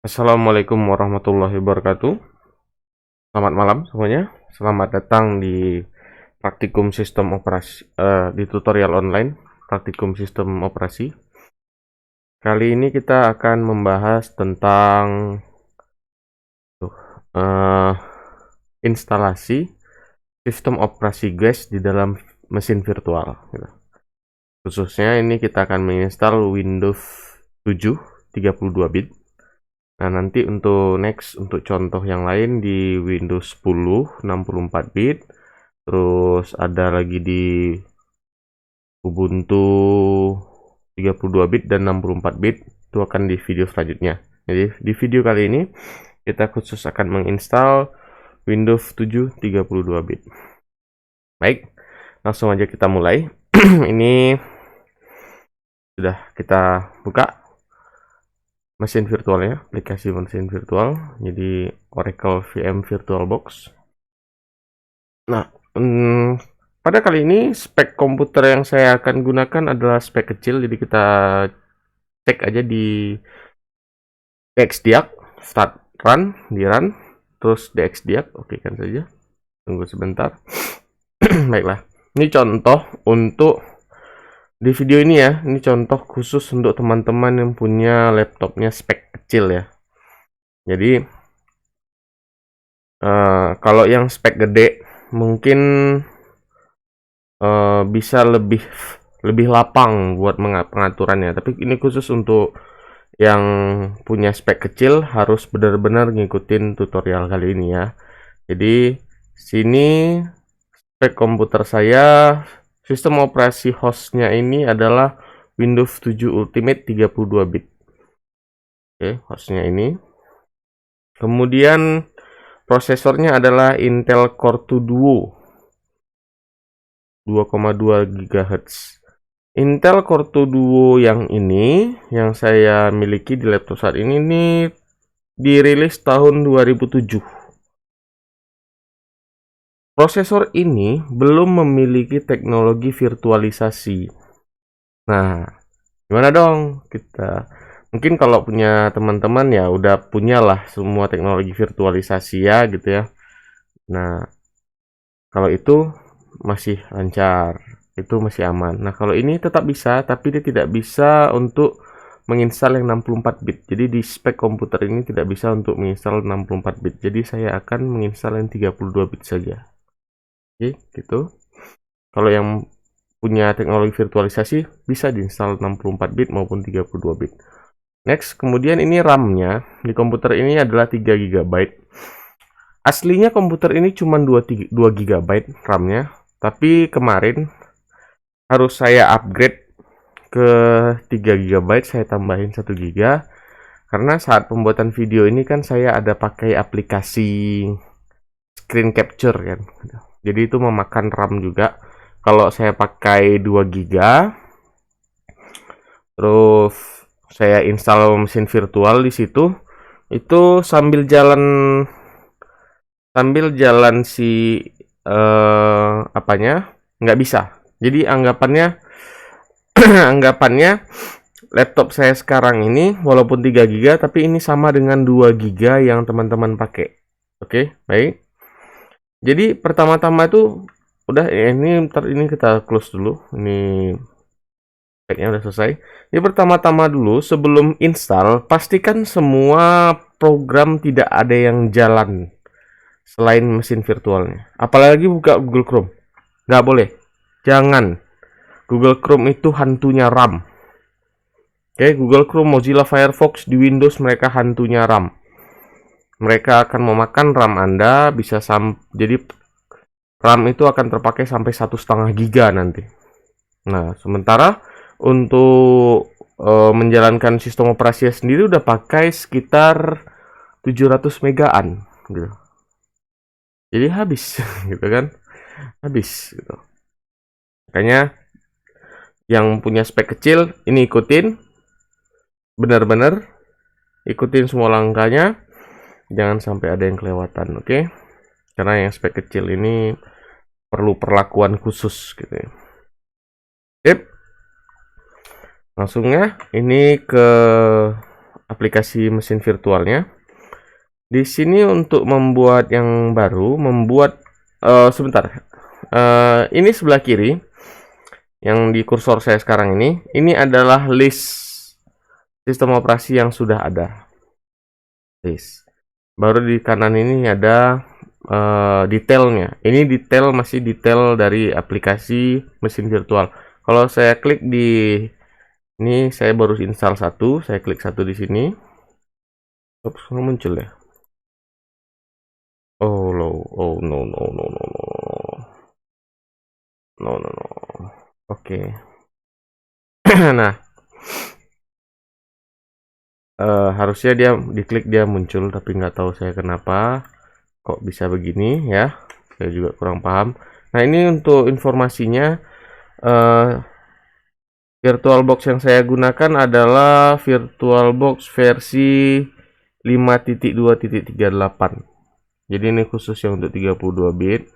Assalamualaikum warahmatullahi wabarakatuh. Selamat malam semuanya. Selamat datang di praktikum sistem operasi di tutorial online praktikum sistem operasi. Kali ini kita akan membahas tentang uh, instalasi sistem operasi guys di dalam mesin virtual. Khususnya ini kita akan menginstal Windows 7 32 bit. Nah, nanti untuk contoh yang lain di Windows 10 64 bit, terus ada lagi di Ubuntu 32 bit dan 64 bit, itu akan di video selanjutnya. Jadi di video kali ini kita khusus akan menginstal Windows 7 32 bit. Baik, langsung aja kita mulai. Ini sudah kita buka mesin virtualnya, aplikasi mesin virtual, jadi Oracle VM VirtualBox. Nah, pada kali ini spek komputer yang saya akan gunakan adalah spek kecil, jadi kita cek aja di DXDiag, start run, di run, terus DXDiag, oke kan saja, tunggu sebentar. Baiklah, ini contoh untuk di video ini ya, ini contoh khusus untuk teman-teman yang punya laptopnya spek kecil ya. Jadi kalau yang spek gede mungkin bisa lebih lapang buat pengaturannya. Tapi ini khusus untuk yang punya spek kecil harus benar-benar ngikutin tutorial kali ini ya. Jadi sini spek komputer saya. Sistem operasi hostnya ini adalah Windows 7 Ultimate 32 bit. Oke, hostnya ini. Kemudian prosesornya adalah Intel Core 2 Duo 2,2 GHz. Intel Core 2 Duo yang ini, yang saya miliki di laptop saat ini dirilis tahun 2007. Prosesor ini belum memiliki teknologi virtualisasi. Nah, gimana dong? Mungkin kalau punya teman-teman ya udah punyalah semua teknologi virtualisasi ya gitu ya. Nah, kalau itu masih lancar, itu masih aman. Nah, kalau ini tetap bisa, tapi dia tidak bisa untuk menginstal yang 64 bit. Jadi di spek komputer ini tidak bisa untuk menginstal 64 bit. Jadi saya akan menginstal yang 32 bit saja. Oke, gitu. Kalau yang punya teknologi virtualisasi bisa diinstal 64 bit maupun 32 bit. Next, kemudian ini RAM-nya di komputer ini adalah 3 GB. Aslinya komputer ini cuma 2 GB RAM-nya, tapi kemarin harus saya upgrade ke 3 GB, saya tambahin 1 GB karena saat pembuatan video ini kan saya ada pakai aplikasi screen capture kan. Jadi itu memakan RAM juga. Kalau saya pakai 2 GB, terus saya install mesin virtual di situ, itu sambil jalan si apanya nggak bisa. Jadi anggapannya laptop saya sekarang ini walaupun 3 GB tapi ini sama dengan 2 GB yang teman-teman pakai. Oke, baik. Jadi pertama-tama itu udah ini kita close dulu. Ini speknya udah selesai. Ini pertama-tama dulu sebelum install pastikan semua program tidak ada yang jalan selain mesin virtualnya. Apalagi buka Google Chrome. Nggak boleh. Jangan. Google Chrome itu hantunya RAM. Oke, Google Chrome, Mozilla Firefox di Windows mereka hantunya RAM. Mereka akan memakan RAM Anda jadi RAM itu akan terpakai sampai 1,5 GB nanti. Nah, sementara untuk menjalankan sistem operasi sendiri udah pakai sekitar 700 megaan gitu. Jadi habis gitu kan. Habis gitu. Makanya yang punya spek kecil ini ikutin benar-benar ikutin semua langkahnya. Jangan sampai ada yang kelewatan, oke? Karena yang spek kecil ini perlu perlakuan khusus gitu ya. Sip. Langsungnya ini ke aplikasi mesin virtualnya. Di sini untuk membuat yang baru, sebentar. Ini sebelah kiri yang di kursor saya sekarang ini adalah list sistem operasi yang sudah ada. List. Baru di kanan ini ada detailnya. Ini masih detail dari aplikasi mesin virtual. Kalau saya klik di ini, saya baru install satu, saya klik satu di sini. Oops, muncul ya. Oh no, oh no no no no no no no no. Oke. Nah, harusnya dia diklik dia muncul, tapi nggak tahu saya kenapa kok bisa begini ya. Saya juga kurang paham. Nah, ini untuk informasinya, VirtualBox yang saya gunakan adalah VirtualBox versi 5.2.38. Jadi ini khusus yang untuk 32 bit.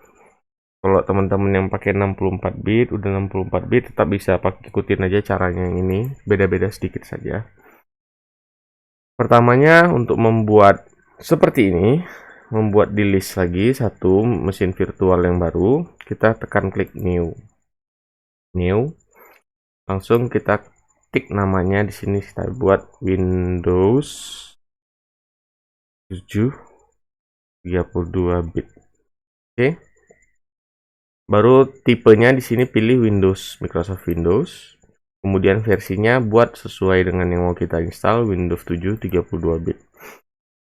Kalau teman-teman yang pakai 64 bit, udah 64 bit, tetap bisa ikutin aja caranya yang ini. Beda-beda sedikit saja. Pertamanya untuk membuat seperti ini, membuat di list lagi satu mesin virtual yang baru, kita tekan klik new. Langsung kita ketik namanya di sini, kita buat Windows 7 32 bit. Oke. Baru tipenya di sini pilih Windows, Microsoft Windows. Kemudian versinya buat sesuai dengan yang mau kita install, Windows 7 32 bit.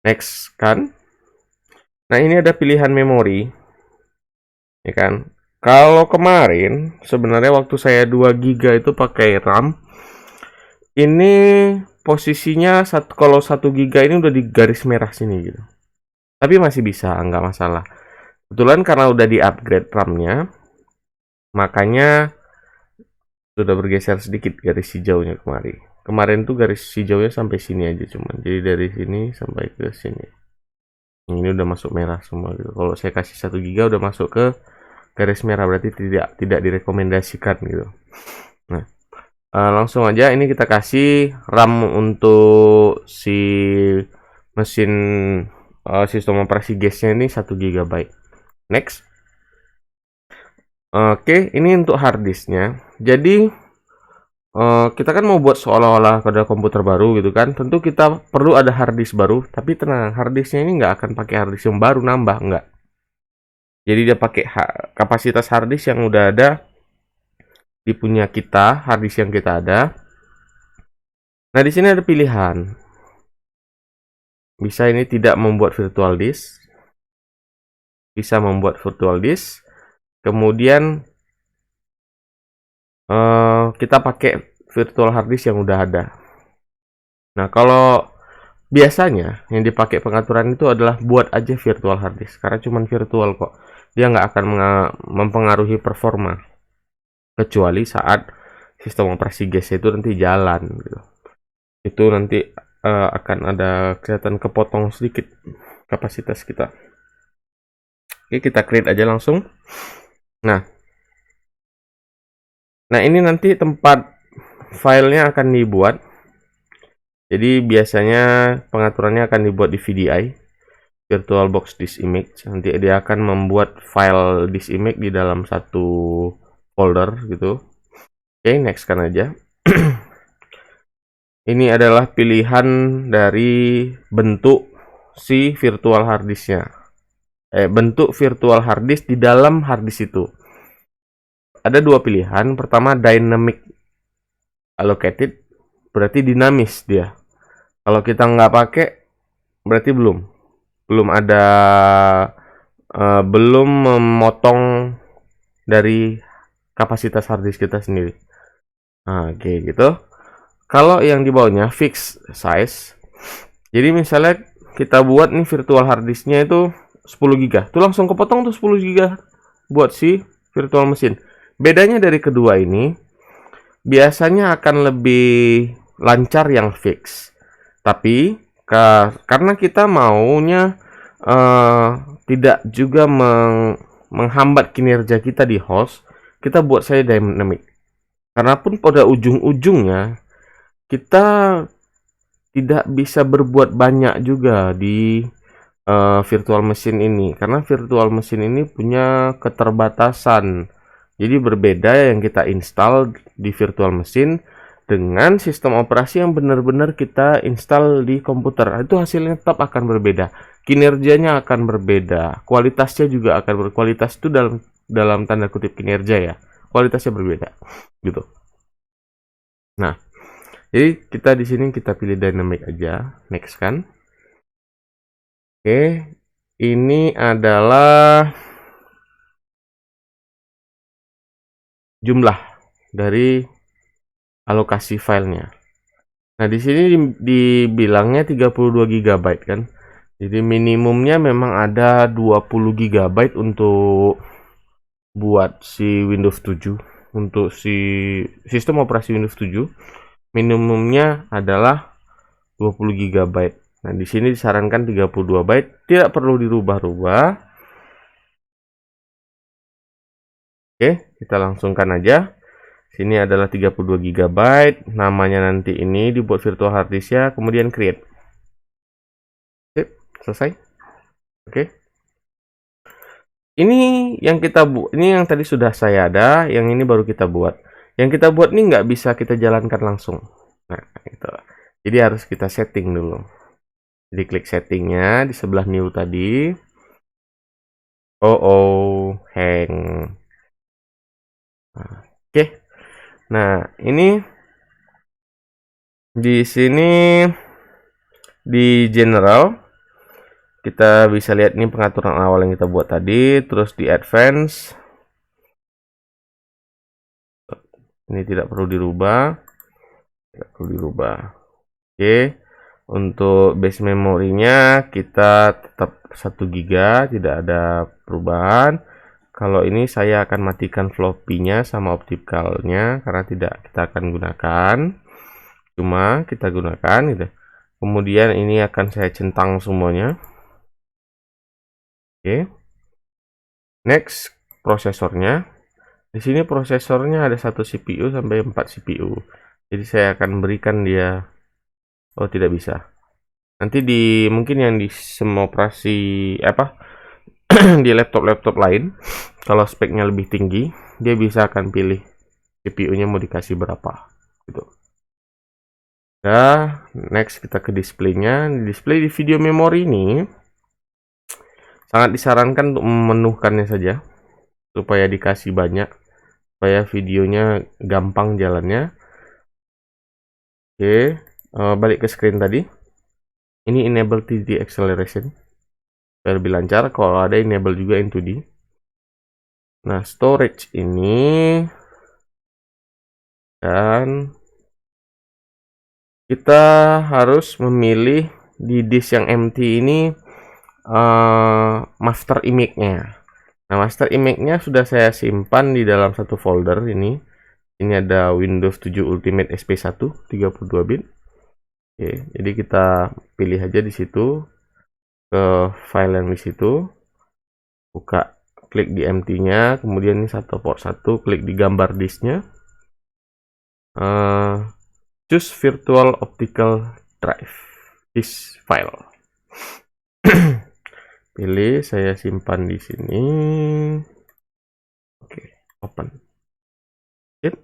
Next kan. Nah, ini ada pilihan memori. Ya kan? Kalau kemarin sebenarnya waktu saya 2 GB itu pakai RAM. Ini posisinya kalau 1 GB ini udah di garis merah sini gitu. Tapi masih bisa, nggak masalah. Kebetulan karena udah di-upgrade RAM-nya, makanya sudah bergeser sedikit garis hijaunya kemarin. Kemarin tuh garis hijaunya sampai sini aja cuman. Jadi dari sini sampai ke sini. Ini udah masuk merah semua gitu. Kalau saya kasih 1 GB udah masuk ke garis merah, berarti tidak direkomendasikan gitu. Nah, langsung aja ini kita kasih RAM untuk si mesin sistem operasi guysnya ini 1 GB. Next. Oke, ini untuk harddisknya. Jadi kita kan mau buat seolah-olah pada komputer baru gitu kan. Tentu kita perlu ada harddisk baru. Tapi tenang, harddisknya ini nggak akan pakai harddisk yang baru nambah, nggak. Jadi dia pakai kapasitas harddisk yang udah ada di punya kita, harddisk yang kita ada. Nah, di sini ada pilihan. Bisa ini tidak membuat virtual disk. Bisa membuat virtual disk. Kemudian kita pakai virtual hard disk yang udah ada. Nah, kalau biasanya yang dipakai pengaturan itu adalah buat aja virtual hard disk, karena cuman virtual kok. Dia nggak akan mempengaruhi performa, kecuali saat sistem operasi guys itu nanti jalan gitu. Itu nanti akan ada kelihatan kepotong sedikit kapasitas kita. Oke, kita create aja langsung. Nah, ini nanti tempat filenya akan dibuat. Jadi biasanya pengaturannya akan dibuat di VDI, VirtualBox Disk Image. Nanti dia akan membuat file disk image di dalam satu folder gitu. Oke, next kan aja. Ini adalah pilihan dari bentuk si virtual hard disknya. Bentuk virtual hard disk di dalam hard disk itu. Ada dua pilihan. Pertama, dynamic allocated, berarti dinamis dia. Kalau kita nggak pakai, berarti belum ada, belum memotong dari kapasitas harddisk kita sendiri. Nah, oke gitu. Kalau yang di bawahnya fixed size, jadi misalnya kita buat nih virtual harddisknya itu 10 GB, itu langsung kepotong tuh 10 GB buat si virtual mesin. Bedanya dari kedua ini, biasanya akan lebih lancar yang fix. Tapi karena kita maunya tidak juga menghambat kinerja kita di host, kita buat saya dynamic. Karena pun pada ujung-ujungnya kita tidak bisa berbuat banyak juga di virtual machine ini, karena virtual machine ini punya keterbatasan. Jadi berbeda yang kita install di virtual machine dengan sistem operasi yang benar-benar kita install di komputer. Itu hasilnya tetap akan berbeda, kinerjanya akan berbeda, kualitasnya juga akan berkualitas. Itu dalam tanda kutip kinerja ya, kualitasnya berbeda gitu. Nah, jadi kita di sini kita pilih dynamic aja, next kan. Oke, ini adalah jumlah dari alokasi filenya. Nah, di sini dibilangnya 32 GB kan. Jadi minimumnya memang ada 20 GB untuk buat si Windows 7. Untuk si sistem operasi Windows 7 minimumnya adalah 20 GB. Nah, di sini disarankan 32 byte, tidak perlu dirubah-rubah. Oke, kita langsungkan aja. Sini adalah 32 GB, namanya nanti ini dibuat virtual hard disk ya, kemudian create. Sip, selesai. Oke. Ini yang kita buat, ini yang tadi sudah saya ada, yang ini baru kita buat. Yang kita buat ini nggak bisa kita jalankan langsung. Nah, itu. Jadi harus kita setting dulu. Jadi klik settingnya di sebelah new tadi. Hang. Oke. Nah, ini di sini di general kita bisa lihat ini pengaturan awal yang kita buat tadi, terus di advance ini tidak perlu dirubah. Oke. Untuk base memorinya kita tetap 1 GB, tidak ada perubahan. Kalau ini saya akan matikan floppy-nya sama opticalnya karena tidak kita akan gunakan. Cuma kita gunakan gitu. Kemudian ini akan saya centang semuanya. Oke. Next, prosesornya. Di sini prosesornya ada 1 CPU sampai 4 CPU. Jadi saya akan berikan dia, oh tidak bisa. Nanti mungkin yang di semua operasi di laptop lain, kalau speknya lebih tinggi, dia bisa akan pilih CPU-nya mau dikasih berapa gitu. Nah, next kita ke display-nya. Display di video memori ini sangat disarankan untuk memenuhkannya saja supaya dikasih banyak, supaya videonya gampang jalannya. Oke, balik ke screen tadi. Ini enable 3D acceleration biar lebih lancar. Kalau ada enable juga into D. Nah, storage ini dan kita harus memilih di disk yang empty ini master image-nya. Nah, master image-nya sudah saya simpan di dalam satu folder ini. Ini ada Windows 7 Ultimate SP1 32 bit. Oke, jadi kita pilih aja di situ ke file yang di situ. Buka, klik di empty-nya, kemudian ini satu port 1, klik di gambar disknya. Choose virtual optical drive disk file. Pilih, saya simpan di sini. Oke, open. Sip.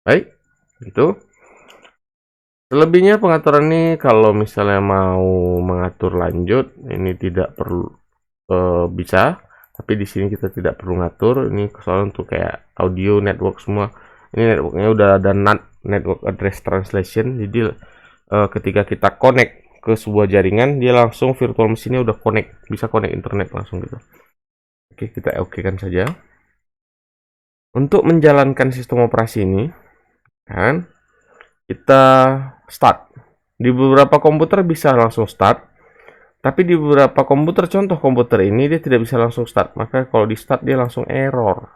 Baik, gitu. Selebihnya pengaturan ini kalau misalnya mau mengatur lanjut, ini tidak perlu bisa, tapi di sini kita tidak perlu ngatur. Ini soal untuk kayak audio network semua. Ini networknya udah ada NAT, network address translation. Jadi ketika kita connect ke sebuah jaringan, dia langsung virtual mesinnya udah connect, bisa connect internet langsung gitu. Oke, kita oke kan saja. Untuk menjalankan sistem operasi ini, kan kita start. Di beberapa komputer bisa langsung start, tapi di beberapa komputer, contoh komputer ini dia tidak bisa langsung start. Maka kalau di start dia langsung error.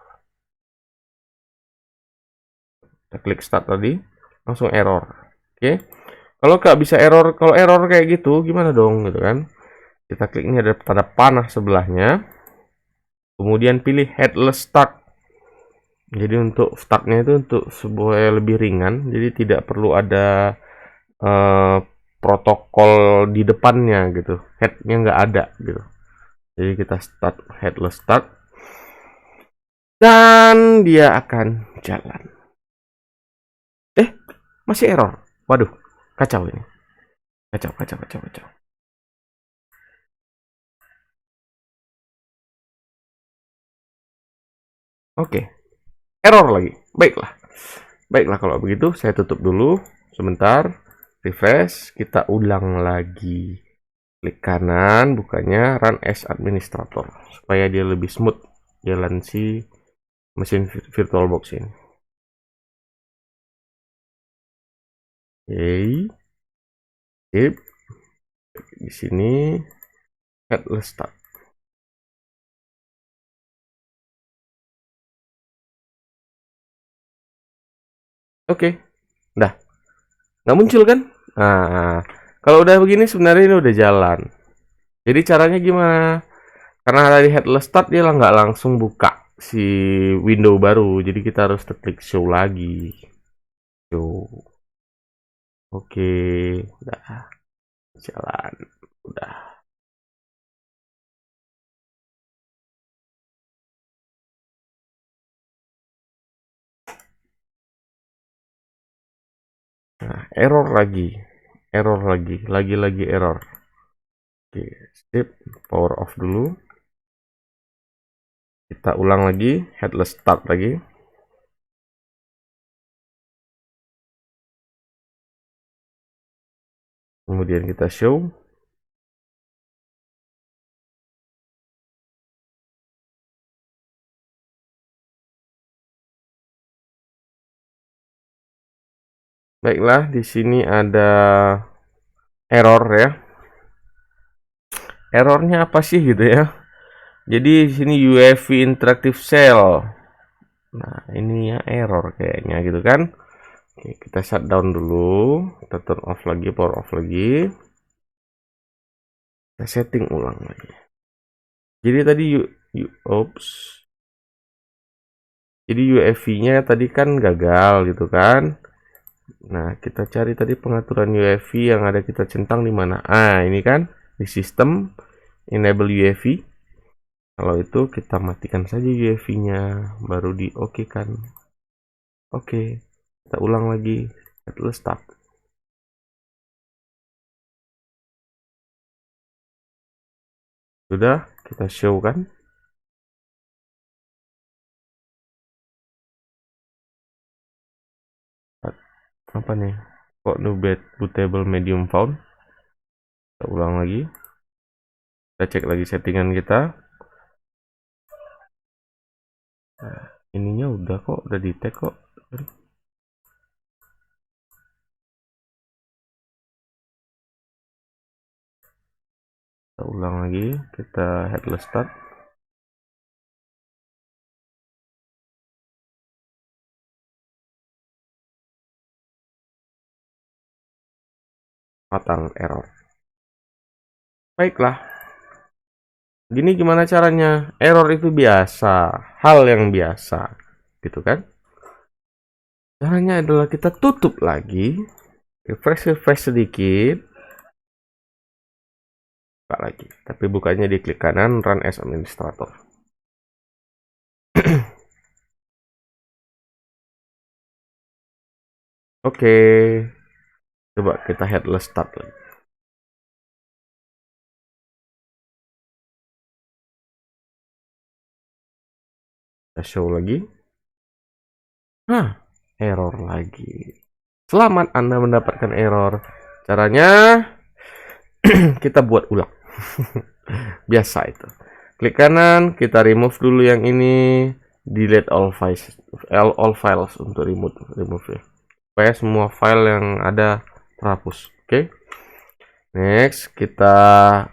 Kita klik start tadi, langsung error. Oke. Kalau nggak bisa error, kalau error kayak gitu gimana dong gitu kan? Kita klik ini ada tanda panah sebelahnya. Kemudian pilih headless start. Jadi untuk startnya itu untuk sebuah lebih ringan, jadi tidak perlu ada protokol di depannya gitu, headnya nggak ada gitu. Jadi kita start headless start dan dia akan jalan. Masih error. Waduh, kacau ini. Kacau. Oke, error lagi. Baiklah kalau begitu saya tutup dulu sebentar. Refresh, kita ulang lagi. Klik kanan, bukanya run as administrator supaya dia lebih smooth jalan si mesin VirtualBox ini. Oke. Sip. Di sini headless start. Oke. Dah. Nggak muncul kan? Nah, kalau udah begini sebenarnya ini udah jalan. Jadi caranya gimana? Karena dari headless start dia nggak langsung buka si window baru. Jadi kita harus klik show lagi. Show. Oke, udah jalan. Udah. Nah, error lagi. Lagi error. Oke, skip, power off dulu. Kita ulang lagi, headless start lagi. Kemudian kita show. Baiklah, di sini ada error ya. Errornya apa sih gitu ya? Jadi di sini UEFI interactive cell. Nah, ini ya error kayaknya gitu kan. Oke, kita shutdown dulu, kita turn off lagi, power off lagi. Kita setting ulang lagi. Jadi tadi oops. Jadi UEFI-nya tadi kan gagal gitu kan. Nah, kita cari tadi pengaturan UEFI yang ada kita centang di mana? Ah, ini kan di sistem enable UEFI. Kalau itu kita matikan saja UEFI-nya, baru di oke kan. Oke, kita ulang lagi. Headless start. Sudah, kita show kan. Apa nih? Kok no bootable medium found? Kita ulang lagi. Kita cek lagi settingan kita. Nah, ininya udah kok, udah di tag kok. Kita ulang lagi, kita headless start. Fatal error. Baiklah. Gini gimana caranya? Error itu biasa, hal yang biasa, gitu kan? Caranya adalah kita tutup lagi, refresh sedikit, buka lagi. Tapi bukanya di klik kanan, run as administrator. Oke, coba kita headless start lagi. Kita show lagi. Error lagi. Selamat Anda mendapatkan error. Caranya kita buat ulang. Biasa itu. Klik kanan, kita remove dulu yang ini, delete all files untuk remove ya. Supaya semua file yang ada terhapus. Oke. Next, kita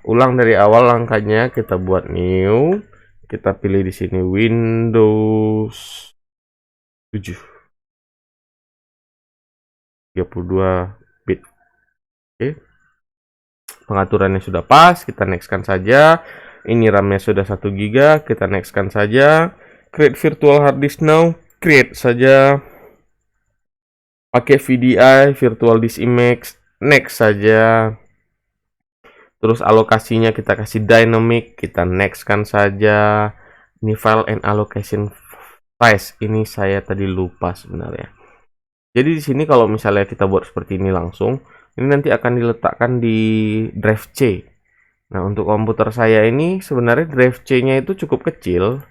ulang dari awal langkahnya, kita buat new. Kita pilih di sini Windows 7. 32 bit. Oke. Pengaturannya sudah pas, kita nextkan saja. Ini RAM-nya sudah 1 GB, kita nextkan saja. Create virtual hard disk now, create saja. Pakai VDI, virtual disk image, next saja. Terus alokasinya kita kasih dynamic, kita next kan saja. Ini file and allocation size, ini saya tadi lupa sebenarnya. Jadi di sini kalau misalnya kita buat seperti ini langsung, ini nanti akan diletakkan di drive C. Nah, untuk komputer saya ini sebenarnya drive C-nya itu cukup kecil.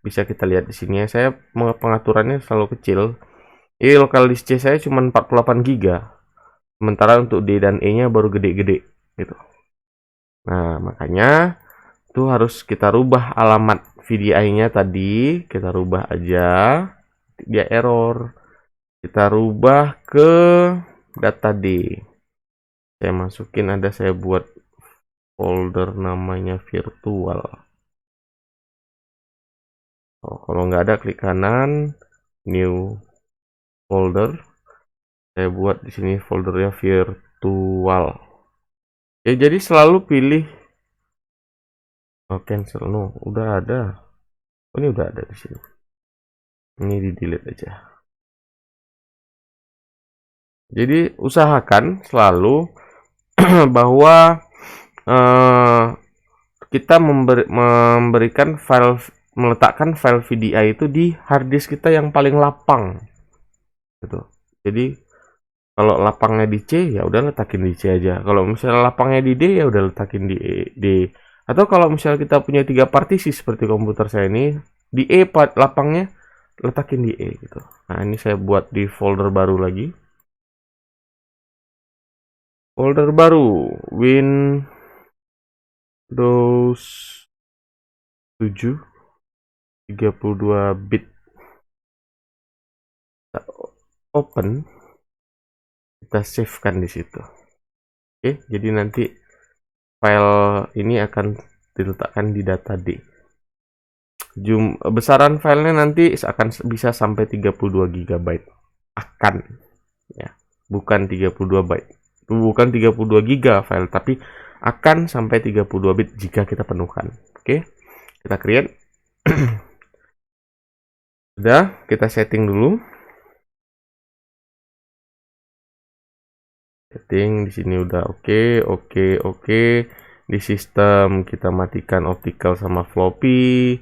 Bisa kita lihat di sini ya, saya pengaturannya selalu kecil. Ini local disk C saya cuma 48 GB. Sementara untuk D dan E-nya baru gede-gede gitu. Nah, makanya itu harus kita rubah alamat VDI-nya tadi, kita rubah aja. Dia error. Kita rubah ke data D. Saya masukin, saya buat folder namanya virtual. Oh, kalau nggak ada klik kanan, new folder. Saya buat di sini foldernya virtual. Ya, jadi selalu pilih cancel. No, udah ada. Oh, ini udah ada di sini. Ini di delete aja. Jadi usahakan selalu bahwa kita memberikan file, meletakkan file VDI itu di harddisk kita yang paling lapang gitu. Jadi kalau lapangnya di C ya udah letakin di C aja. Kalau misalnya lapangnya di D ya udah letakin di D. Atau kalau misalnya kita punya 3 partisi seperti komputer saya ini, di E lapangnya letakin di E gitu. Nah, ini saya buat di folder baru lagi. Folder baru Windows 7 32 bit. Kita open, kita save kan di situ. Oke, jadi nanti file ini akan diletakkan di data D. Besaran filenya nanti akan bisa sampai 32 GB. Akan ya, bukan 32 byte. Bukan 32 GB file, tapi akan sampai 32 bit jika kita penuhkan. Oke. Kita create. Sudah, kita setting dulu. Setting di sini udah oke. Di sistem kita matikan optical sama floppy.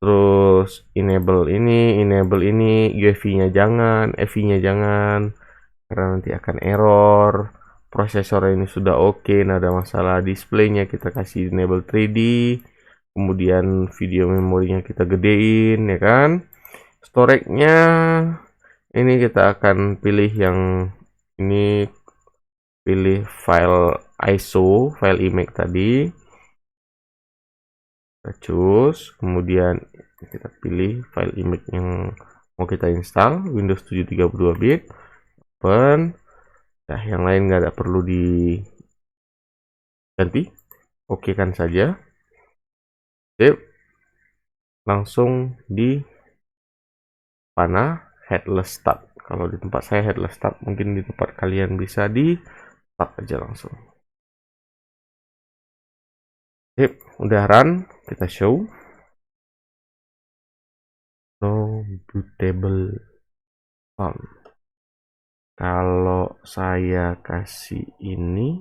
Terus enable ini, UEFI-nya jangan, EVI-nya jangan, karena nanti akan error. Prosesor ini sudah oke, nah ada masalah displaynya kita kasih enable 3D. Kemudian video memorinya kita gedein ya kan. Storage-nya ini kita akan pilih yang ini, pilih file ISO, file image tadi. Kita choose, kemudian kita pilih file image yang mau kita install, Windows 7 32 bit, open. Nah, yang lain nggak ada perlu diganti, oke kan saja. Sip, langsung di mana headless start. Kalau di tempat saya headless start, mungkin di tempat kalian bisa di start aja langsung. Sip, udah run, kita show. No bootable on. Kalau saya kasih ini,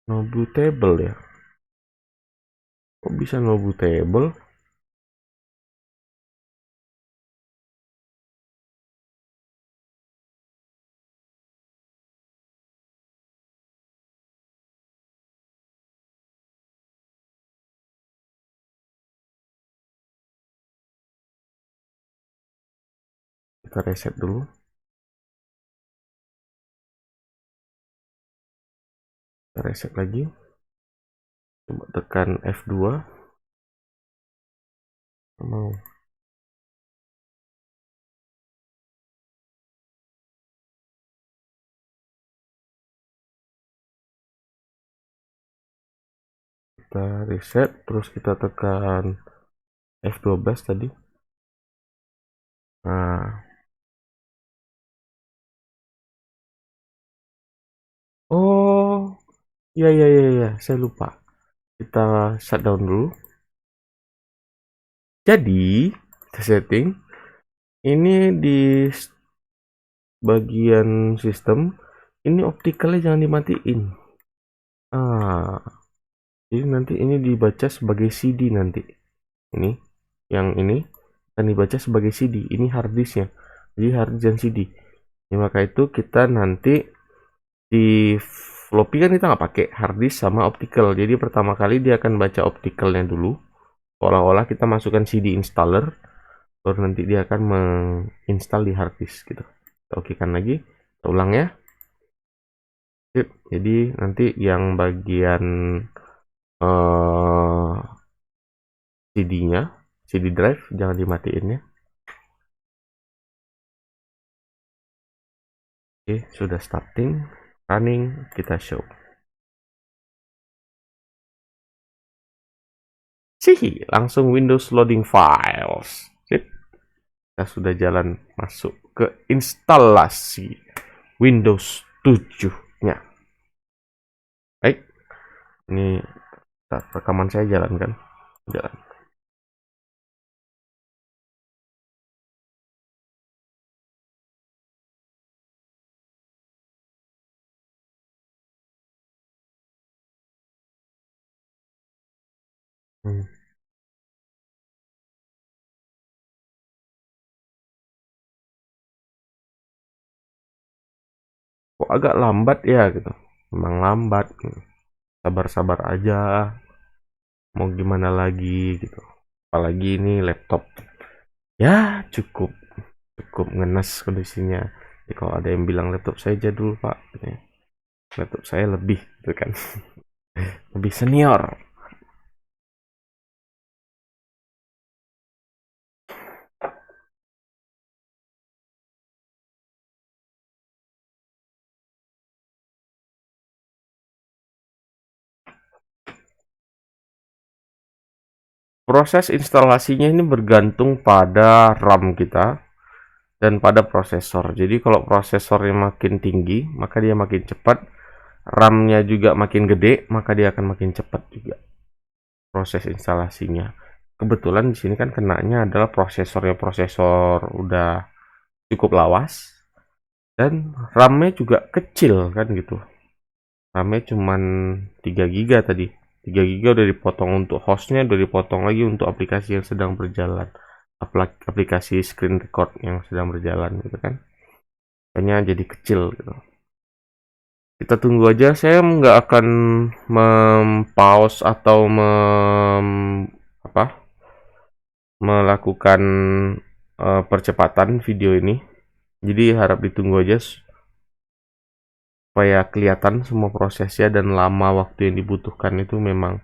no bootable ya. Kok bisa no bootable? Kita reset dulu. Kita reset lagi. Coba tekan F2. Mau. kita reset, terus kita tekan F12 tadi. Nah, oh ya ya ya ya, saya lupa. Kita shutdown dulu. Jadi kita setting ini di bagian sistem, ini optikalnya jangan dimatiin. Jadi nanti ini dibaca sebagai CD nanti. Ini, yang ini akan dibaca sebagai CD. Ini harddisknya. Jadi harddisk dan CD. Ya, maka itu kita nanti di floppy kan kita nggak pakai harddisk sama optical. Jadi pertama kali dia akan baca opticalnya dulu. Seolah-olah kita masukkan CD installer. Baru nanti dia akan menginstal di harddisk gitu. Kita okekan lagi. Kita ulang ya. Sip. Jadi nanti yang bagian CD-nya, CD drive jangan dimatiin ya. Oke, sudah starting, running, kita show. Sih, langsung Windows loading files. Sip. Kita sudah jalan masuk ke instalasi Windows 7-nya. Baik. Ini rekaman saya jalankan. Jalan. Kok agak lambat ya gitu. Memang lambat. Sabar-sabar aja. Mau gimana lagi gitu. Apalagi ini laptop. Ya, cukup ngenes kondisinya. Jadi kalau ada yang bilang laptop saya jadul, Pak. Laptop saya lebih gitu kan. Lebih senior. Proses instalasinya ini bergantung pada RAM kita dan pada prosesor. Jadi kalau prosesornya makin tinggi, maka dia makin cepat. RAM-nya juga makin gede, maka dia akan makin cepat juga proses instalasinya. Kebetulan di sini kan kenanya adalah prosesornya udah cukup lawas dan RAM-nya juga kecil kan gitu. RAM-nya cuman 3 GB tadi. 3 GB udah dipotong untuk hostnya, udah dipotong lagi untuk aplikasi yang sedang berjalan, aplikasi screen record yang sedang berjalan gitu kan, makanya jadi kecil gitu. Kita tunggu aja, saya nggak akan mempause atau melakukan percepatan video ini, jadi harap ditunggu aja supaya kelihatan semua prosesnya, dan lama waktu yang dibutuhkan itu memang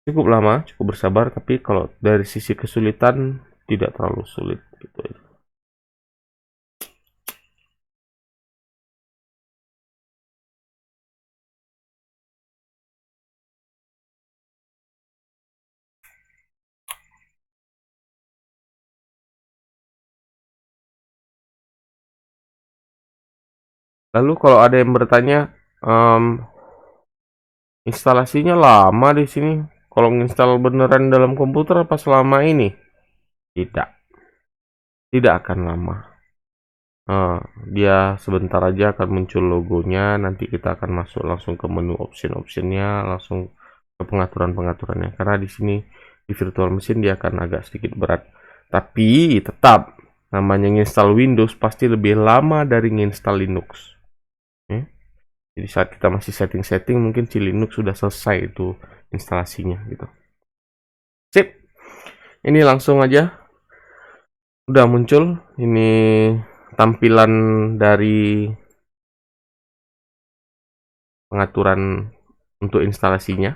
cukup lama, cukup bersabar, tapi kalau dari sisi kesulitan tidak terlalu sulit gitu. Lalu kalau ada yang bertanya, instalasinya lama di sini. Kalau nginstal beneran dalam komputer apa selama ini? Tidak, tidak akan lama. Dia sebentar aja akan muncul logonya. Nanti kita akan masuk langsung ke menu option-optionnya, langsung ke pengaturan-pengaturannya. Karena di sini di virtual machine dia akan agak sedikit berat. Tapi tetap namanya nginstal Windows pasti lebih lama dari nginstal Linux. Jadi saat kita masih setting-setting, mungkin si Linux sudah selesai itu instalasinya gitu. Sip. Ini langsung aja udah muncul ini tampilan dari pengaturan untuk instalasinya.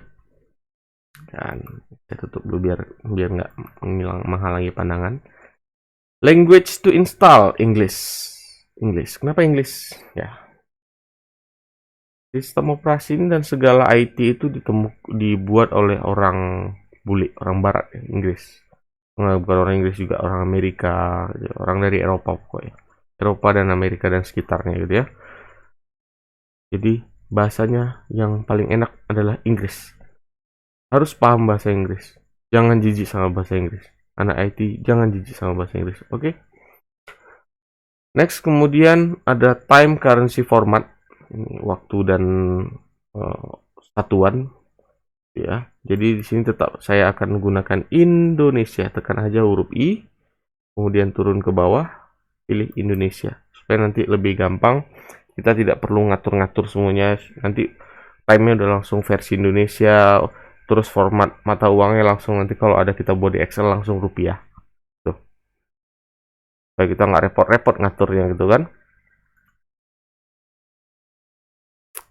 Dan saya tutup dulu biar nggak menghalangi pandangan. Language to install English. Kenapa English? Ya. Sistem operasi ini dan segala IT itu dibuat oleh orang bule, orang barat, Inggris. Bukan orang Inggris juga, orang Amerika, orang dari Eropa pokoknya. Eropa dan Amerika dan sekitarnya gitu ya. Jadi bahasanya yang paling enak adalah Inggris. Harus paham bahasa Inggris. Jangan jijik sama bahasa Inggris. Anak IT jangan jijik sama bahasa Inggris. Oke. Next, kemudian ada time currency format. Ini waktu dan satuan ya. Jadi di sini tetap saya akan menggunakan Indonesia. Tekan aja huruf I, kemudian turun ke bawah, pilih Indonesia supaya nanti lebih gampang. Kita tidak perlu ngatur-ngatur semuanya. Nanti time-nya udah langsung versi Indonesia, terus format mata uangnya langsung nanti kalau ada kita buat di Excel langsung rupiah. Tuh. Supaya kita nggak repot-repot ngaturnya gitu kan.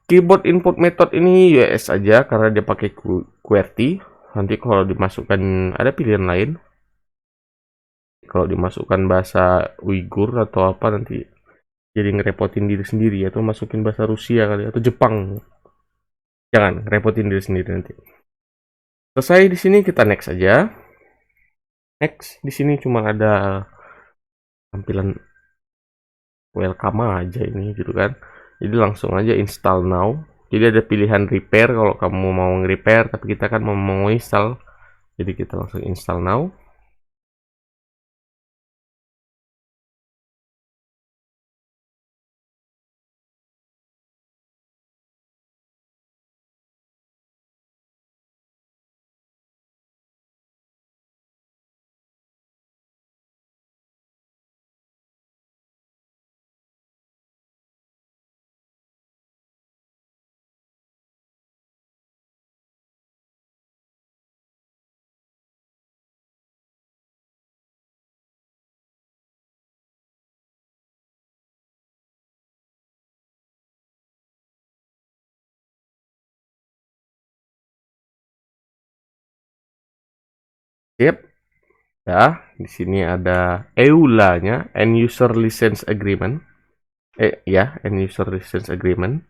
Keyboard input method ini US aja karena dia pakai QWERTY. Nanti kalau dimasukkan ada pilihan lain. Kalau dimasukkan bahasa Uighur atau apa nanti jadi ngerepotin diri sendiri, atau masukin bahasa Rusia kali atau Jepang. Jangan ngerepotin diri sendiri nanti. Selesai di sini kita next aja. Next di sini cuma ada tampilan welcome aja ini gitu kan. Jadi langsung aja install now. Jadi ada pilihan repair kalau kamu mau nge-repair, tapi kita kan mau install. Jadi kita langsung install now. Siap. Ya, di sini ada EULA-nya, End User License Agreement. Ya, End User License Agreement.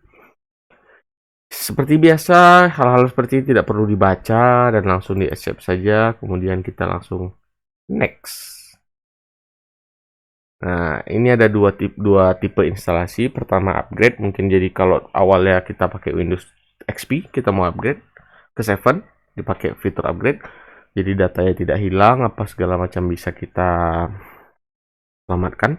Seperti biasa, hal-hal seperti ini tidak perlu dibaca dan langsung di accept saja. Kemudian kita langsung next. Nah, ini ada dua tipe instalasi. Pertama upgrade, mungkin jadi kalau awalnya kita pakai Windows XP, kita mau upgrade ke 7, dipakai fitur upgrade. Jadi datanya tidak hilang, apa segala macam bisa kita selamatkan.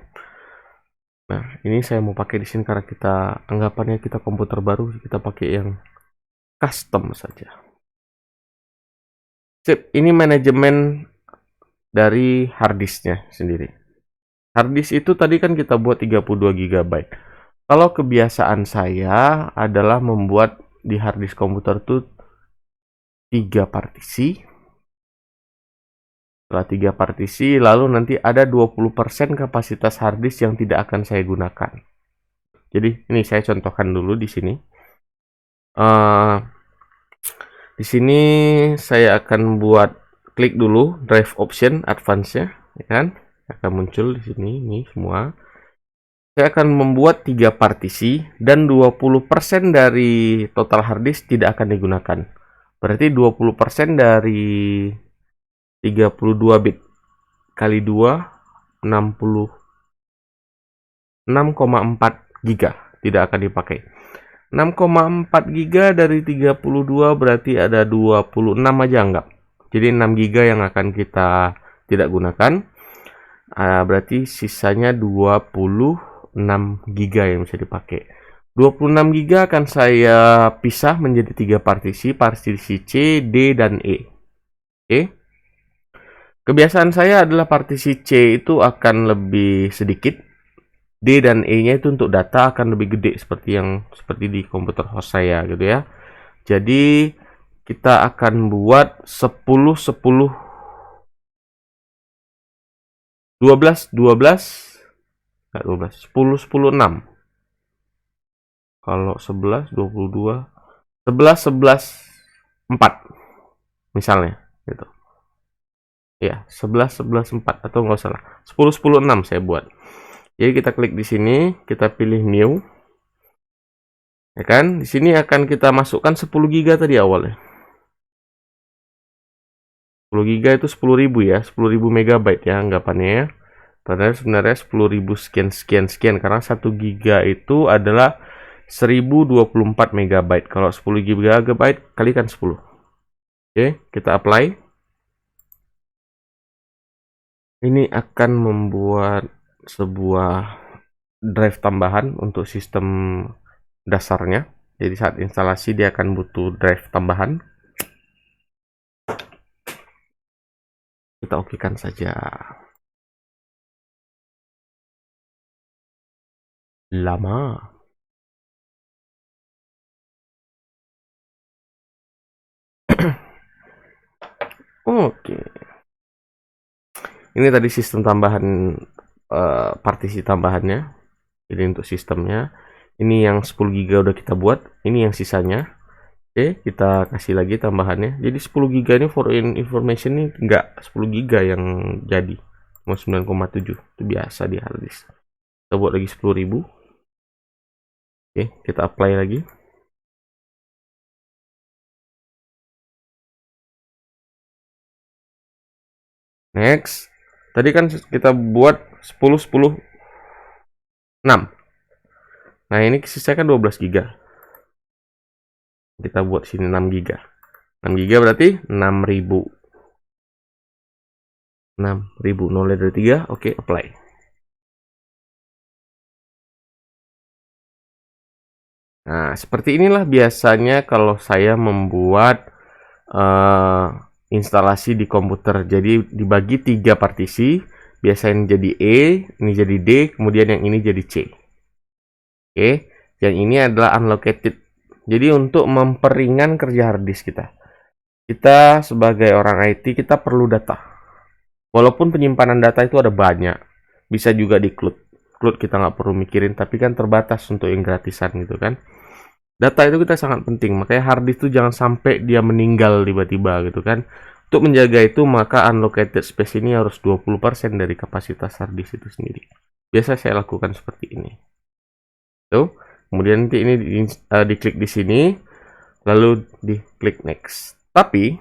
Nah, ini saya mau pakai di sini karena kita anggapannya kita komputer baru, kita pakai yang custom saja. Sip, ini manajemen dari harddisknya sendiri. Harddisk itu tadi kan kita buat 32 GB. Kalau kebiasaan saya adalah membuat di harddisk komputer tuh 3 partisi. Setelah 3 partisi, lalu nanti ada 20% kapasitas harddisk yang tidak akan saya gunakan. Jadi ini saya contohkan dulu di sini. Di sini saya akan buat klik dulu drive option advance-nya, ya kan? Akan muncul di sini ini semua. Saya akan membuat 3 partisi dan 20% dari total harddisk tidak akan digunakan. Berarti 20% dari 32 bit kali 2 66,4 giga tidak akan dipakai. 6,4 giga dari 32 berarti ada 26 aja anggap. Jadi 6 giga yang akan kita tidak gunakan. Berarti sisanya 26 giga yang bisa dipakai. 26 giga akan saya pisah menjadi 3 partisi, partisi C, D, dan E. Oke. Kebiasaan saya adalah partisi C itu akan lebih sedikit. D dan E-nya itu untuk data akan lebih gede seperti di komputer host saya gitu ya. Jadi kita akan buat 10 10 12 12 enggak 12 10 10 6. Kalau 11 22 11 11 4 misalnya gitu. Ya, 11 11 4 atau enggak salah. 10 10 6 saya buat. Jadi kita klik di sini, kita pilih new. Ya kan? Di sini akan kita masukkan 10 GB tadi awalnya. 10 GB itu 10.000 ya, 10.000 megabyte ya anggapannya ya. Padahal sebenarnya 10.000 sekian karena 1 GB itu adalah 1024 megabyte. Kalau 10 GB kalikan 10. Oke, kita apply. Ini akan membuat sebuah drive tambahan untuk sistem dasarnya. Jadi saat instalasi dia akan butuh drive tambahan. Kita okekan saja. Lama. Oke. Ini tadi sistem tambahan, partisi tambahannya. Jadi untuk sistemnya. Ini yang 10 GB udah kita buat. Ini yang sisanya. Oke, kita kasih lagi tambahannya. Jadi 10 GB ini for information ini enggak 10 GB yang jadi. Cuma 9,7. Itu biasa di harddisk. Kita buat lagi 10.000. Oke, kita apply lagi. Next. Tadi kan kita buat 10 10 6. Nah, ini sisa kan 12 GB. Kita buat sini 6 GB. 6 GB berarti 6.000. 6.000 nol dari 3. Oke, apply. Nah, seperti inilah biasanya kalau saya membuat instalasi di komputer. Jadi dibagi 3 partisi. Biasanya jadi E, ini jadi D, kemudian yang ini jadi C. Oke, yang ini adalah unallocated. Jadi untuk memperingan kerja harddisk kita. Kita sebagai orang IT kita perlu data. Walaupun penyimpanan data itu ada banyak, bisa juga di cloud. Cloud kita nggak perlu mikirin, tapi kan terbatas untuk yang gratisan gitu kan. Data itu kita sangat penting, makanya harddisk itu jangan sampai dia meninggal tiba-tiba gitu kan. Untuk menjaga itu maka unallocated space ini harus 20% dari kapasitas harddisk itu sendiri. Biasa saya lakukan seperti ini. Tuh, kemudian nanti ini diklik di sini, lalu diklik next. Tapi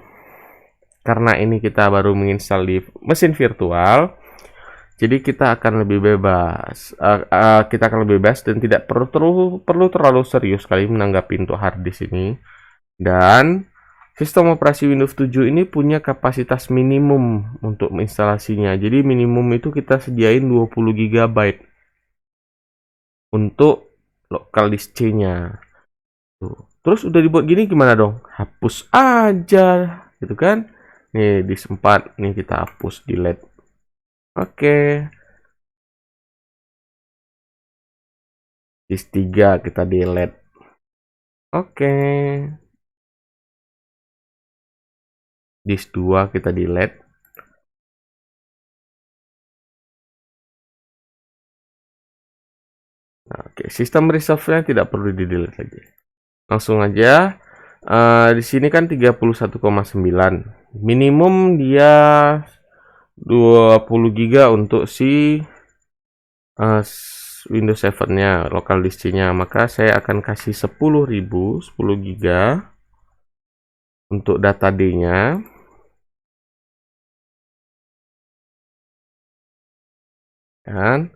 karena ini kita baru menginstal di mesin virtual, jadi kita akan lebih bebas. Kita akan lebih bebas dan tidak perlu terlalu serius kali menanggapi untuk harddisk ini. Dan sistem operasi Windows 7 ini punya kapasitas minimum untuk instalasinya. Jadi minimum itu kita sediain 20 GB untuk local disk C-nya. Terus udah dibuat gini gimana dong? Hapus aja, gitu kan? Nih disk 4, nih kita hapus, delete. Oke. Disk 3 kita delete. Oke. Disk 2 kita delete. Nah, oke, sistem resolve-nya tidak perlu di delete lagi. Langsung aja. Di sini kan 31,9. Minimum dia 20 GB untuk si Windows 7-nya, local disk-nya. Maka saya akan kasih 10.000, 10 GB untuk data D-nya. Dan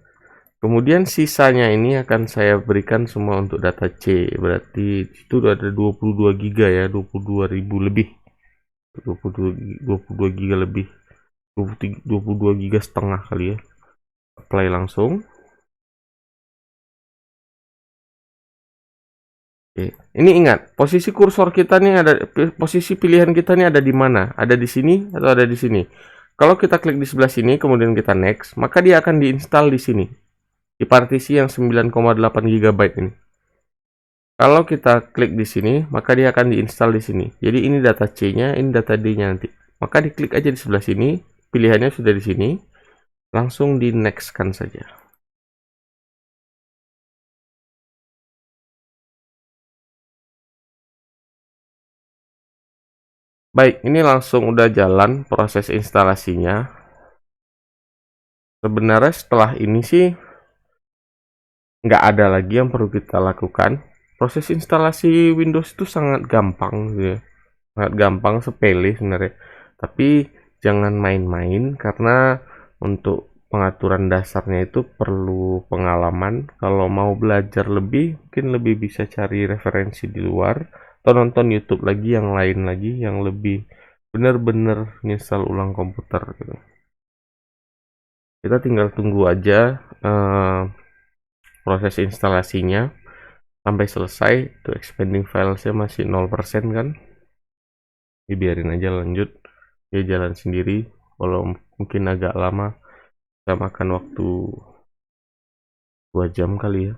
kemudian sisanya ini akan saya berikan semua untuk data C. Berarti itu ada 22 GB ya, 22.000 lebih. 22 GB lebih. 22 GB setengah kali ya. Apply langsung. Oke. Ini ingat, posisi kursor kita nih ada, posisi pilihan kita nih ada di mana? Ada di sini atau ada di sini? Kalau kita klik di sebelah sini, kemudian kita next, maka dia akan diinstal di sini. Di partisi yang 9,8 GB ini. Kalau kita klik di sini, maka dia akan diinstal di sini. Jadi ini data C-nya, ini data D-nya nanti. Maka diklik aja di sebelah sini, pilihannya sudah di sini. Langsung di next-kan saja. Baik, ini langsung udah jalan proses instalasinya. Sebenarnya setelah ini sih nggak ada lagi yang perlu kita lakukan. Proses instalasi Windows itu sangat gampang gitu ya. Sangat gampang, sepele sebenarnya. Tapi jangan main-main karena untuk pengaturan dasarnya itu perlu pengalaman. Kalau mau belajar lebih, mungkin lebih bisa cari referensi di luar atau nonton YouTube lagi yang lain lagi yang lebih benar-benar nyesal ulang komputer gitu. Kita tinggal tunggu aja proses instalasinya sampai selesai. Tuh expanding filesnya masih 0% kan, dibiarin aja lanjut, dia jalan sendiri. Kalau mungkin agak lama, kita makan waktu 2 jam kali ya.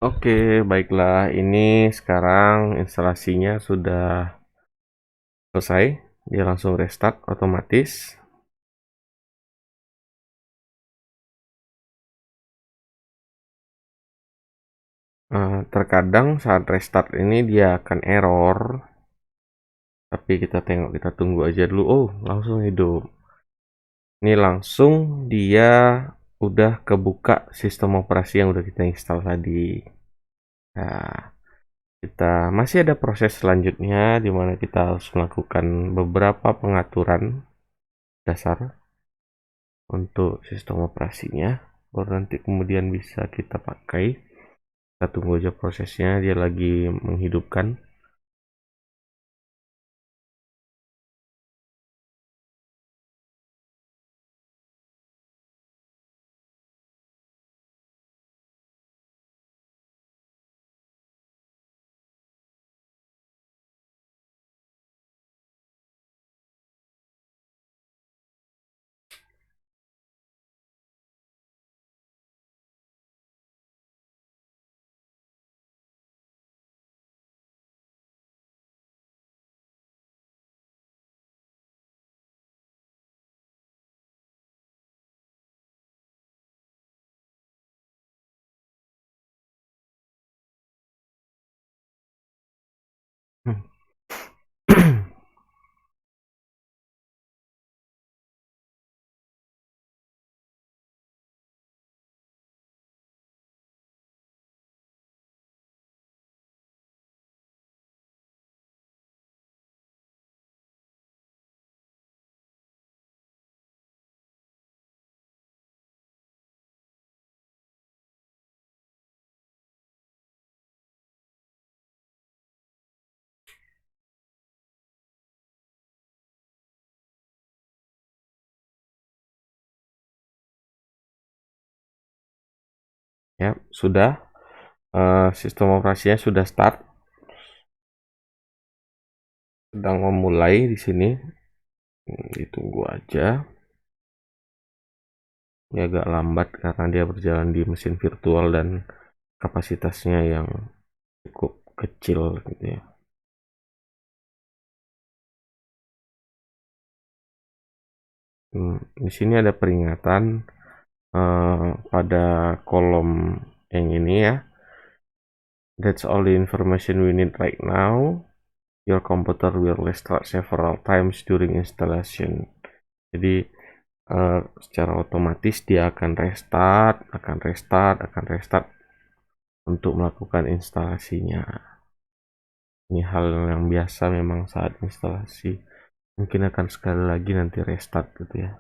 Oke, baiklah. Ini sekarang instalasinya sudah selesai. Dia langsung restart otomatis. Terkadang saat restart ini dia akan error, tapi kita tengok, kita tunggu aja dulu. Oh, langsung hidup. Ini langsung dia udah kebuka sistem operasi yang udah kita install tadi. Nah, kita masih ada proses selanjutnya di mana kita harus melakukan beberapa pengaturan dasar untuk sistem operasinya, baru nanti kemudian bisa kita pakai. Kita tunggu aja prosesnya, dia lagi menghidupkan. Ya, sudah. Sistem operasinya sudah start, sedang memulai di sini. Ditunggu aja. Ini agak lambat karena dia berjalan di mesin virtual dan kapasitasnya yang cukup kecil gitu ya. Di sini ada peringatan pada kolom yang ini ya. That's all the information we need right now. Your computer will restart several times during installation. Jadi secara otomatis dia akan restart untuk melakukan instalasinya. Ini hal yang biasa memang saat instalasi. Mungkin akan sekali lagi nanti restart gitu ya.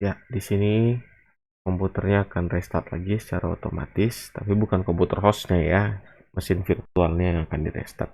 Ya, di sini komputernya akan restart lagi secara otomatis, tapi bukan komputer hostnya ya, mesin virtualnya yang akan di restart.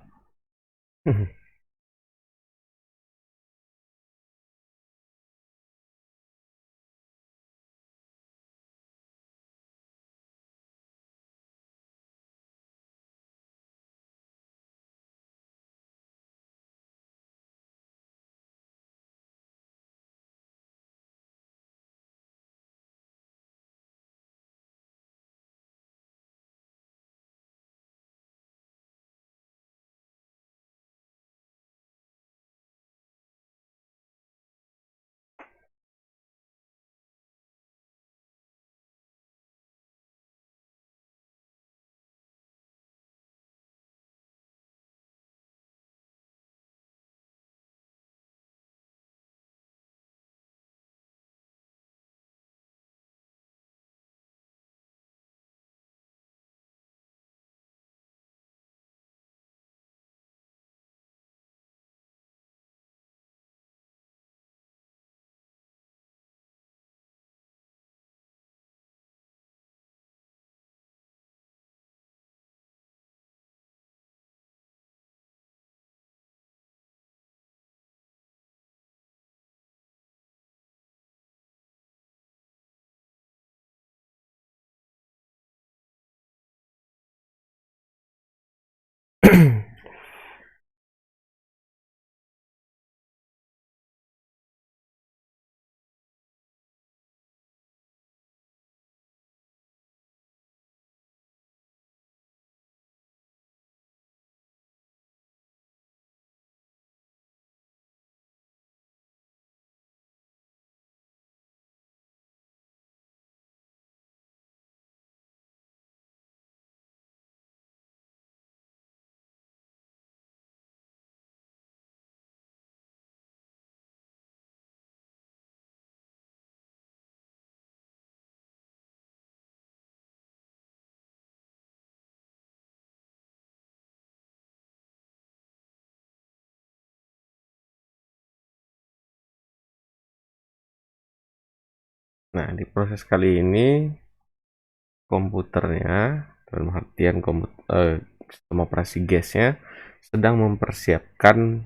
Nah, di proses kali ini komputernya, dalam artian sistem operasi GES-nya sedang mempersiapkan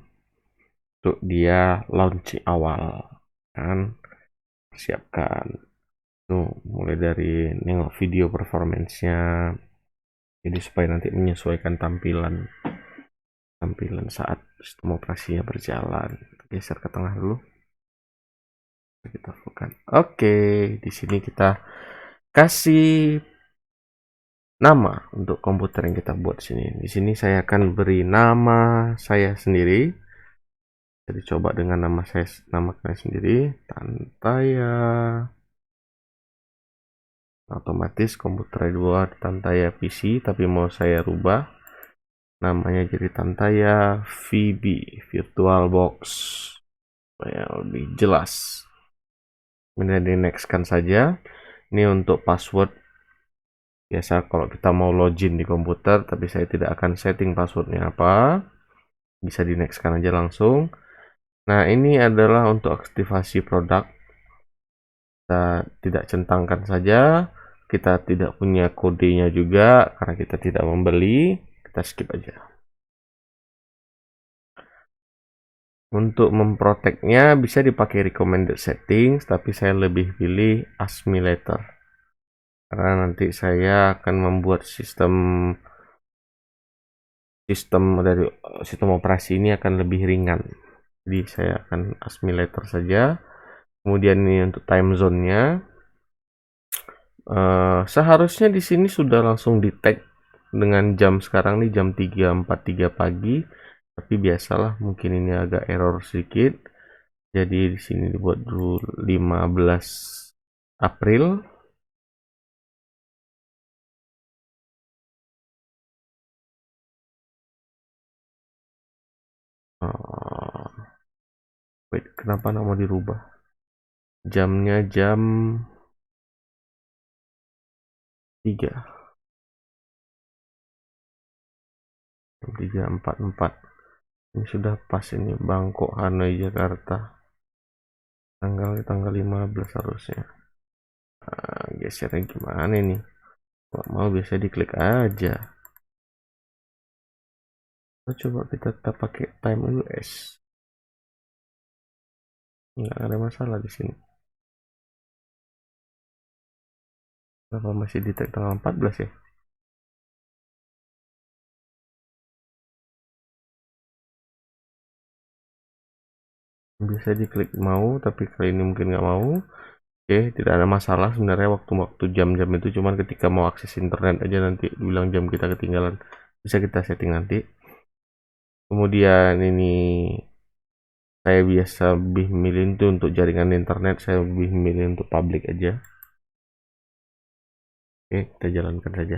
untuk dia launching awal, kan? Persiapkan tuh mulai dari nengok video performance-nya, jadi supaya nanti menyesuaikan tampilan tampilan saat sistem operasinya berjalan. Geser ke tengah dulu, kita bukan. Oke, di sini kita kasih nama untuk komputer yang kita buat sini. Di sini saya akan beri nama saya sendiri. Jadi coba dengan nama saya sendiri, Tantaya. Otomatis komputer dua Tantaya PC, tapi mau saya rubah namanya jadi Tantaya VB VirtualBox supaya lebih jelas. Kemudian di next kan saja. Ini untuk password. Biasa kalau kita mau login di komputer, tapi saya tidak akan setting passwordnya apa. Bisa di next kan aja langsung. Nah, ini adalah untuk aktivasi produk. Kita tidak centangkan saja. Kita tidak punya kodenya juga karena kita tidak membeli. Kita skip aja. Untuk memproteknya bisa dipakai recommended settings, tapi saya lebih pilih ask me later. Karena nanti saya akan membuat sistem dari sistem operasi ini akan lebih ringan. Jadi saya akan ask me later saja. Kemudian ini untuk time zone-nya. Seharusnya di sini sudah langsung di tag dengan jam sekarang nih jam 3.43 pagi, tapi biasalah mungkin ini agak error sedikit. Jadi di sini dibuat dulu 15 April. Wait, kenapa nama dirubah? Jamnya jam 3. Jam 3.44. Ini sudah pas ini Bangkok Hanoi Jakarta. tanggal 15 harusnya. Nah, gesernya gimana nih? Nggak mau, biasa diklik aja. Coba kita tetap pakai time US. Nggak ada masalah di sini. Kenapa masih di tanggal 14 ya? Bisa diklik mau, tapi kali ini mungkin nggak mau. Oke, tidak ada masalah sebenarnya waktu-waktu jam-jam itu, cuman ketika mau akses internet aja nanti bilang jam kita ketinggalan. Bisa kita setting nanti. Kemudian ini saya biasa lebih milih itu untuk jaringan internet, saya lebih milih untuk public aja. Oke, kita jalankan saja.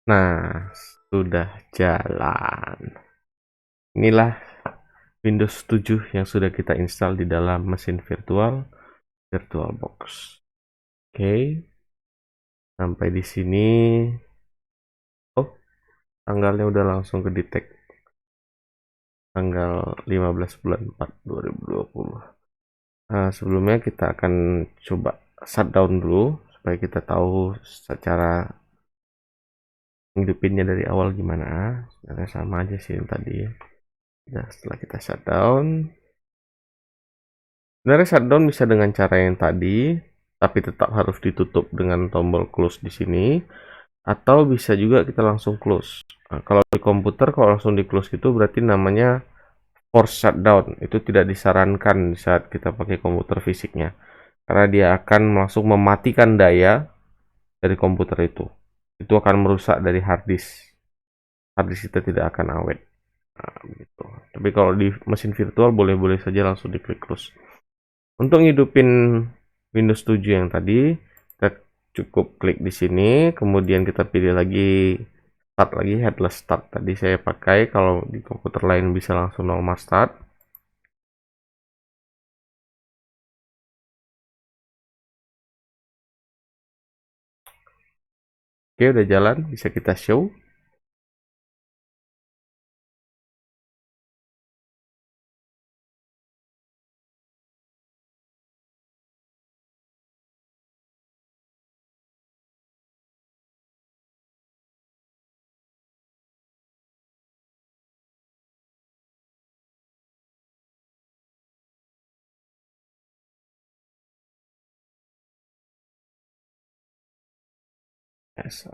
Nah, sudah jalan. Inilah Windows 7 yang sudah kita install di dalam mesin virtual VirtualBox. Oke, sampai di sini. Oh, tanggalnya udah langsung ke detect. Tanggal 15 bulan 4 2020. Nah, sebelumnya kita akan coba shutdown dulu supaya kita tahu secara ngidupinnya dari awal gimana. Sebenarnya sama aja sih yang tadi. Nah, setelah kita shutdown, sebenarnya shutdown bisa dengan cara yang tadi, tapi tetap harus ditutup dengan tombol close di sini, atau bisa juga kita langsung close. Nah, kalau di komputer, kalau langsung di close itu berarti namanya force shutdown. Itu tidak disarankan saat kita pakai komputer fisiknya, karena dia akan langsung mematikan daya dari komputer itu. Itu akan merusak dari hard disk. Hard disk kita tidak akan awet. Nah, gitu. Tapi kalau di mesin virtual boleh-boleh saja langsung diklik close. Untuk ngidupin Windows 7 yang tadi, kita cukup klik di sini, kemudian kita pilih lagi start lagi, headless start. Tadi saya pakai, kalau di komputer lain bisa langsung normal start. Oke, udah jalan, bisa kita show. Yes.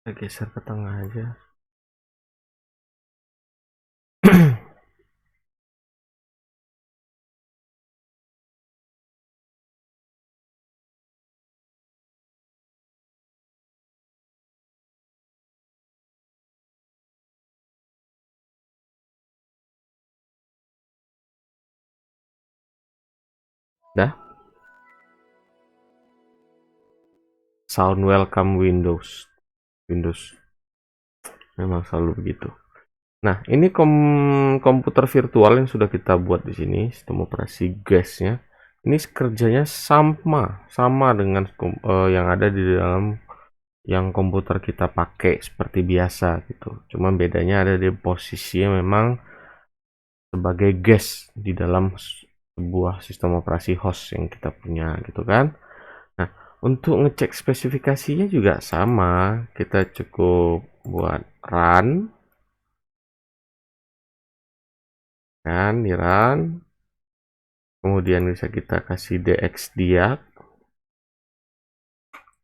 Kita geser ke tengah aja. Dah. Sound welcome Windows memang selalu begitu. Nah, ini komputer virtual yang sudah kita buat di sini, sistem operasi GUES-nya. Ini kerjanya sama dengan yang ada di dalam yang komputer kita pakai seperti biasa gitu. Cuma bedanya ada di posisinya memang sebagai guest di dalam sebuah sistem operasi host yang kita punya gitu kan. Nah, untuk ngecek spesifikasinya juga sama. Kita cukup buat run kan, di run. Kemudian bisa kita kasih dxdiag.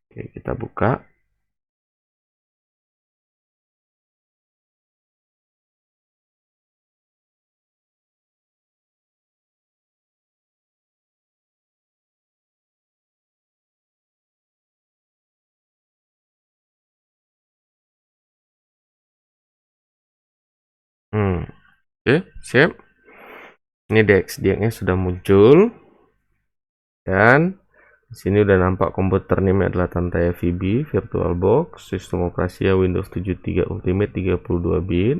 Oke, kita buka. Oke, sip. Ini dxdiag-nya sudah muncul. Dan di sini udah nampak komputer name adalah Tantaya VB VirtualBox, sistem operasi Windows 73 Ultimate 32 bit.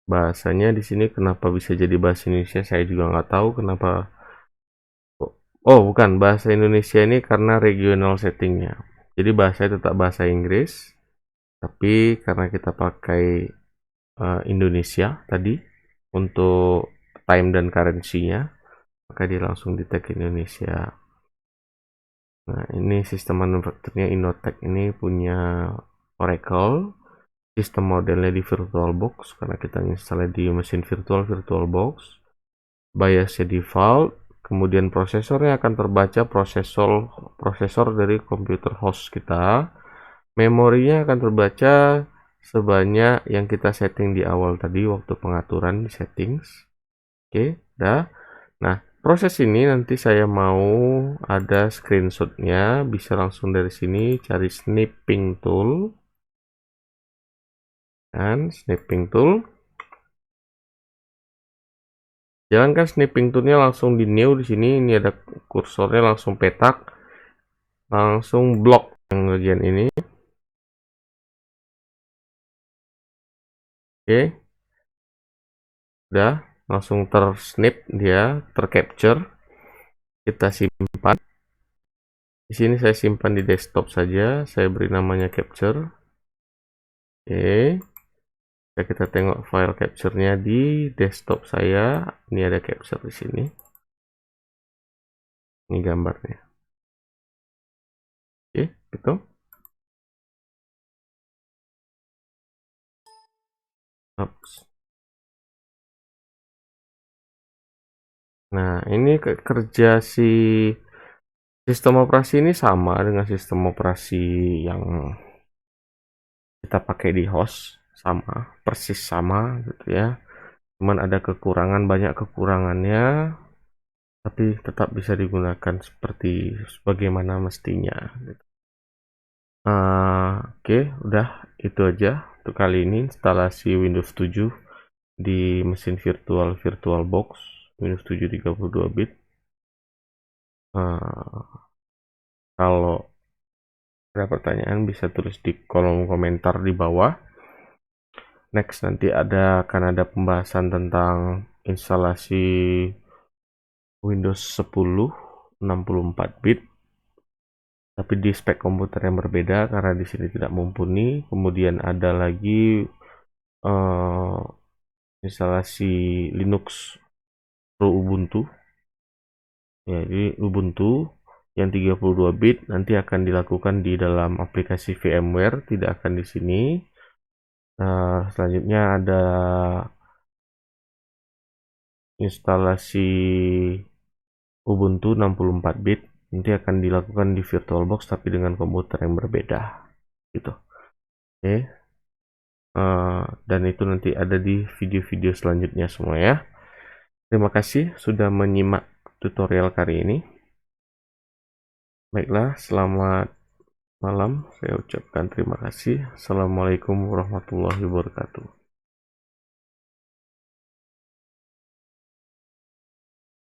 Bahasanya di sini kenapa bisa jadi bahasa Indonesia saya juga nggak tahu kenapa. Oh, bukan bahasa Indonesia ini karena regional settingnya. Jadi bahasanya tetap bahasa Inggris, tapi karena kita pakai Indonesia tadi untuk time dan currency-nya, maka dia langsung di tag Indonesia. Nah, ini sistem manufakturnya Innotech ini punya Oracle, sistem modelnya di VirtualBox karena kita install di mesin VirtualBox, BIOSnya default, kemudian prosesornya akan terbaca prosesor dari komputer host kita, memorinya akan terbaca sebanyak yang kita setting di awal tadi waktu pengaturan di settings. Oke, dah. Nah, proses ini nanti saya mau ada screenshotnya, bisa langsung dari sini cari snipping tool dan snipping tool. Jalankan snipping toolnya langsung di new di sini. Ini ada kursornya langsung petak, langsung blok yang bagian ini. Oke, udah langsung tersnip dia, tercapture. Kita simpan. Di sini saya simpan di desktop saja. Saya beri namanya capture. Oke. Kita tengok file capture-nya di desktop saya. Ini ada capture di sini. Ini gambarnya. Oke, gitu. Oops. Nah, ini kerja si sistem operasi ini sama dengan sistem operasi yang kita pakai di host, sama, persis sama gitu ya. Cuman ada kekurangan, banyak kekurangannya, tapi tetap bisa digunakan seperti sebagaimana mestinya gitu. Oke, udah itu aja untuk kali ini instalasi Windows 7 di mesin VirtualBox Windows 7 32 bit. Kalau ada pertanyaan bisa tulis di kolom komentar di bawah. Next nanti akan ada pembahasan tentang instalasi Windows 10 64 bit, tapi di spek komputer yang berbeda karena di sini tidak mumpuni. Kemudian ada lagi instalasi Linux Pro Ubuntu. Ya, jadi Ubuntu yang 32 bit nanti akan dilakukan di dalam aplikasi VMware, tidak akan di sini. Selanjutnya ada instalasi Ubuntu 64 bit nanti akan dilakukan di VirtualBox tapi dengan komputer yang berbeda gitu. Oke. Dan itu nanti ada di video-video selanjutnya semua ya. Terima kasih sudah menyimak tutorial kali ini. Baiklah, selamat malam. Saya ucapkan terima kasih. Assalamualaikum warahmatullahi wabarakatuh.